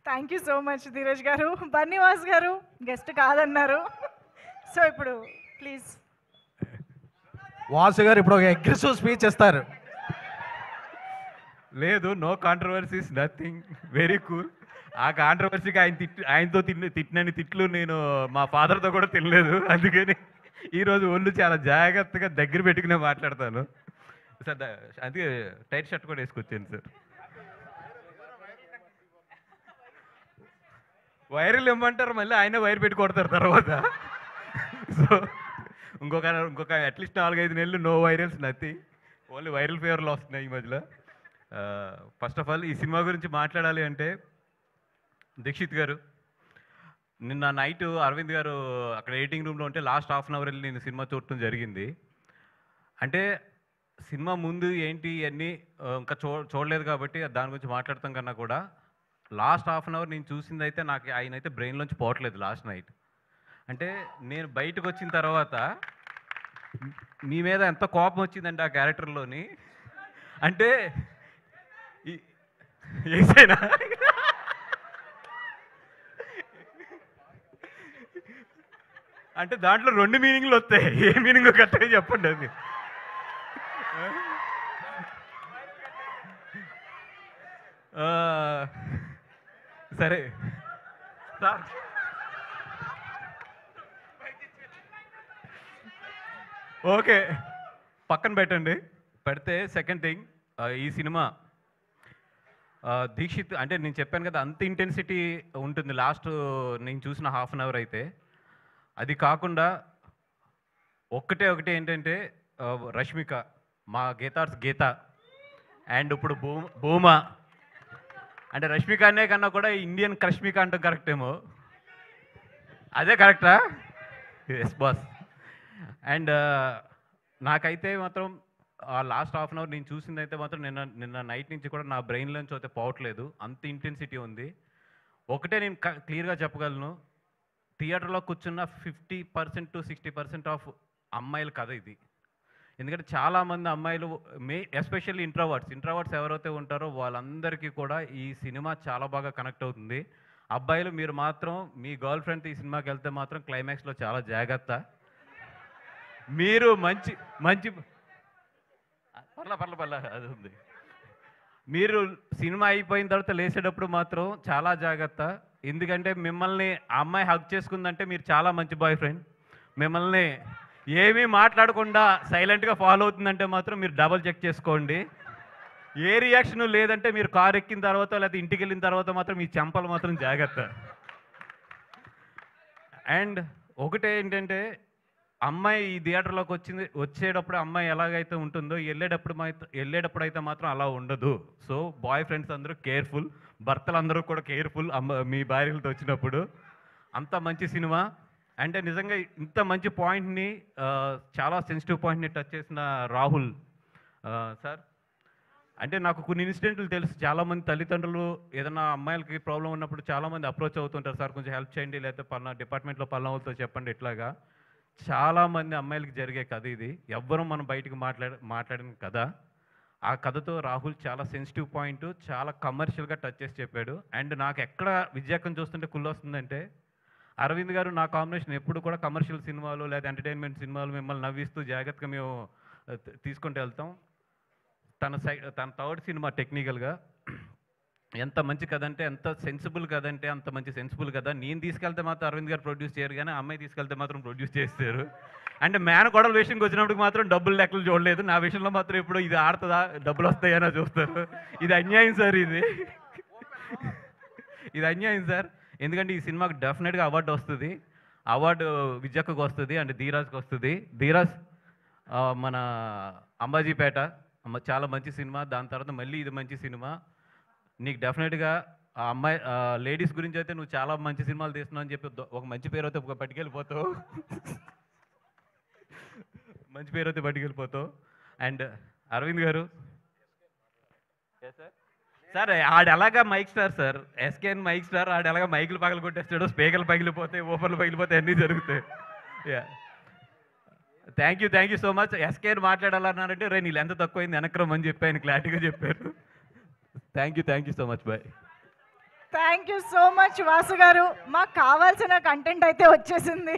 Thank you so much Dheeraj గారు. బన్నీవాస్ గారు guest కాదన్నారు. సో ఇప్పుడు ప్లీజ్ వాసు గారు ఇప్పుడు ఒక అగ్రెసివ్ స్పీచ్ ఇస్తారు. లేదు, no controversies, nothing, very cool. ఆ కాంట్రవర్సీకి ఆయనతో తిట్టినని తిట్లు నేను మా ఫాదర్తో కూడా తినలేదు. అందుకని ఈరోజు ఒళ్ళు చాలా జాగ్రత్తగా దగ్గర పెట్టుకునే మాట్లాడతాను సార్. అందుకే టైట్ షర్ట్ కూడా వేసుకొచ్చాను సార్. వైరల్ ఇమ్మంటారు, మళ్ళీ ఆయన వైర్ పెట్టి కొడతారు తర్వాత. సో ఇంకొక అట్లీస్ట్ 4-5 నెలలు no virals, nothing, only viral ఫీవర్లు వస్తున్నాయి ఈ మధ్యలో. ఫస్ట్ ఆఫ్ ఆల్ ఈ సినిమా గురించి మాట్లాడాలి అంటే, దీక్షిత్ గారు నిన్న నైట్ అరవింద్ గారు అక్కడ ఎడిటింగ్ రూమ్లో ఉంటే లాస్ట్ హాఫ్ అన్ అవర్ వెళ్ళి నేను సినిమా చూడటం జరిగింది. అంటే సినిమా ముందు ఏంటి అన్నీ ఇంకా చూడలేదు కాబట్టి దాని గురించి మాట్లాడతాం కన్నా కూడా లాస్ట్ హాఫ్ అన్ అవర్ నేను చూసింది అయితే నాకు ఆయన అయితే బ్రెయిన్లోంచి పోవట్లేదు లాస్ట్ నైట్. అంటే నేను బయటకు వచ్చిన తర్వాత మీ మీద ఎంత కోపం వచ్చిందంటే ఆ క్యారెక్టర్లోని, అంటే ఏసైనా అంటే దాంట్లో 2 మీనింగ్లు వస్తాయి. ఏ మీనింగ్ కరెక్ట్గా చెప్పండి అది. సరే సార్, ఓకే పక్కన పెట్టండి. పెడితే సెకండ్ థింగ్, ఈ సినిమా దీక్షిత్ అంటే నేను చెప్పాను కదా అంత ఇంటెన్సిటీ ఉంటుంది లాస్ట్ నేను చూసిన హాఫ్ అన్ అవర్ అయితే. అది కాకుండా ఒకటే ఏంటంటే రష్మిక, మా గీతార్స్ గీత, అండ్ ఇప్పుడు భూమా, అంటే రష్మిక అనే కన్నా కూడా ఇండియన్ క్రష్మిక అంటే కరెక్ట్ ఏమో, అదే కరెక్టా? Yes boss. అండ్ నాకైతే మాత్రం లాస్ట్ హాఫ్ అన్ అవర్ నేను చూసింది అయితే మాత్రం నిన్న నైట్ నుంచి కూడా నా బ్రెయిన్లోంచి అయితే పోవట్లేదు, అంత ఇంటెన్సిటీ ఉంది. ఒకటే నేను క్లియర్గా చెప్పగలను, థియేటర్లో కూర్చున్న 50% to 60% ఆఫ్ అమ్మాయిల కథ ఇది. ఎందుకంటే చాలామంది అమ్మాయిలు ఎస్పెషల్లీ ఇంట్రోవర్ట్స్ ఎవరైతే ఉంటారో వాళ్ళందరికీ కూడా ఈ సినిమా చాలా బాగా కనెక్ట్ అవుతుంది. అబ్బాయిలు మీరు మాత్రం మీ గర్ల్ ఫ్రెండ్తో ఈ సినిమాకి వెళ్తే మాత్రం క్లైమాక్స్లో చాలా జాగ్రత్త. మీరు మంచి పర్ల అది ఉంది. మీరు సినిమా అయిపోయిన తర్వాత లేచేటప్పుడు మాత్రం చాలా జాగ్రత్త. ఎందుకంటే మిమ్మల్ని ఆ అమ్మాయి హగ్ చేసుకుందంటే మీరు చాలా మంచి బాయ్ ఫ్రెండ్. మిమ్మల్ని ఏమీ మాట్లాడకుండా సైలెంట్గా ఫాలో అవుతుందంటే మాత్రం మీరు డబల్ చెక్ చేసుకోండి. ఏ రియాక్షన్ లేదంటే మీరు కారు ఎక్కిన తర్వాత లేకపోతే ఇంటికి వెళ్ళిన తర్వాత మాత్రం మీ చెంపలు మాత్రం జాగ్రత్త. అండ్ ఒకటే ఏంటంటే, అమ్మాయి ఈ థియేటర్లోకి వచ్చేటప్పుడు అమ్మాయి ఎలాగైతే ఉంటుందో వెళ్ళేటప్పుడు అయితే మాత్రం అలా ఉండదు. సో బాయ్ ఫ్రెండ్స్ అందరూ కేర్ఫుల్, భర్తలు అందరూ కూడా కేర్ఫుల్ మీ భార్యలతో వచ్చినప్పుడు. అంత మంచి సినిమా. అంటే నిజంగా ఇంత మంచి పాయింట్ని, చాలా సెన్సిటివ్ పాయింట్ని టచ్ చేసిన రాహుల్ సార్, అంటే నాకు కొన్ని ఇన్సిడెంట్లు తెలుసు. చాలామంది తల్లిదండ్రులు ఏదైనా అమ్మాయిలకి ప్రాబ్లం ఉన్నప్పుడు చాలామంది అప్రోచ్ అవుతుంటారు, సార్ కొంచెం హెల్ప్ చేయండి, లేకపోతే పలానా డిపార్ట్మెంట్లో పలానా వాళ్ళతో చెప్పండి. ఇట్లాగా చాలామంది అమ్మాయిలకి జరిగే కథ ఇది. ఎవ్వరూ మనం బయటకు మాట్లాడిన కథ. ఆ కథతో రాహుల్ చాలా సెన్సిటివ్ పాయింట్ చాలా కమర్షియల్గా టచ్ చేసి చెప్పాడు. అండ్ నాకు ఎక్కడ విజయకం చూస్తుంటే కుళ్ళు వస్తుందంటే, అరవింద్ గారు నా కాంబినేషన్ ఎప్పుడు కూడా కమర్షియల్ సినిమాలు లేదా ఎంటర్టైన్మెంట్ సినిమాలు మిమ్మల్ని నవ్విస్తూ జాగ్రత్తగా మేము తీసుకుంటూ వెళ్తాం. తన థర్డ్ సినిమా టెక్నికల్గా ఎంత మంచి కథ అంటే, ఎంత సెన్సిబుల్ కథ అంటే అంత మంచి సెన్సిబుల్ కథ. నేను తీసుకెళ్తే మాత్రం అరవింద్ గారు ప్రొడ్యూస్ చేయరు, కానీ అమ్మాయి తీసుకెళ్తే మాత్రం ప్రొడ్యూస్ చేస్తారు. అంటే మేనకోడల విషయంకి వచ్చినప్పుడు మాత్రం డబ్బులు లెక్కలు చూడలేదు. నా విషయంలో మాత్రం ఇప్పుడు ఇది ఆడుతుందా డబ్బులు వస్తాయని చూస్తారు. ఇది అన్యాయం సార్, ఇది అన్యాయం సార్. ఎందుకంటే ఈ సినిమాకి డెఫినెట్గా అవార్డు వస్తుంది. అవార్డు విజయక్కకు వస్తుంది అండ్ ధీరాజ్కి వస్తుంది. ధీరాజ్ మన అంబాజీపేట చాలా మంచి సినిమా, దాని తర్వాత మళ్ళీ ఇది మంచి సినిమా. నీకు డెఫినెట్గా ఆ అమ్మాయి లేడీస్ గురించి అయితే నువ్వు చాలా మంచి సినిమాలు తీస్తున్నావు అని చెప్పి ఒక మంచి పేరు అయితే పట్టుకెళ్ళిపోతావు, మంచి పేరు అయితే పట్టుకెళ్ళిపోతావు. అండ్ అరవింద్ గారు సార్, ఆడు ఎలాగా mic star sir, SKN mic star, ఆడు ఎలాగా మైకులు పగలు కొట్టేస్తాడు, స్పీకర్లు పగిలిపోతాయి, ఓఫర్లు పగిలిపోతాయి, అన్నీ జరుగుతాయి. Thank you so much. SKN మాట్లాడాలన్నారంటే రే నీళ్ళు ఎంత తక్కువైంది వెనక్రమని చెప్పి ఆయన క్లారిటీగా చెప్పారు. Thank you so much bye. Thank you so much Vasu garu. మాకు కావాల్సిన కంటెంట్ అయితే వచ్చేసింది.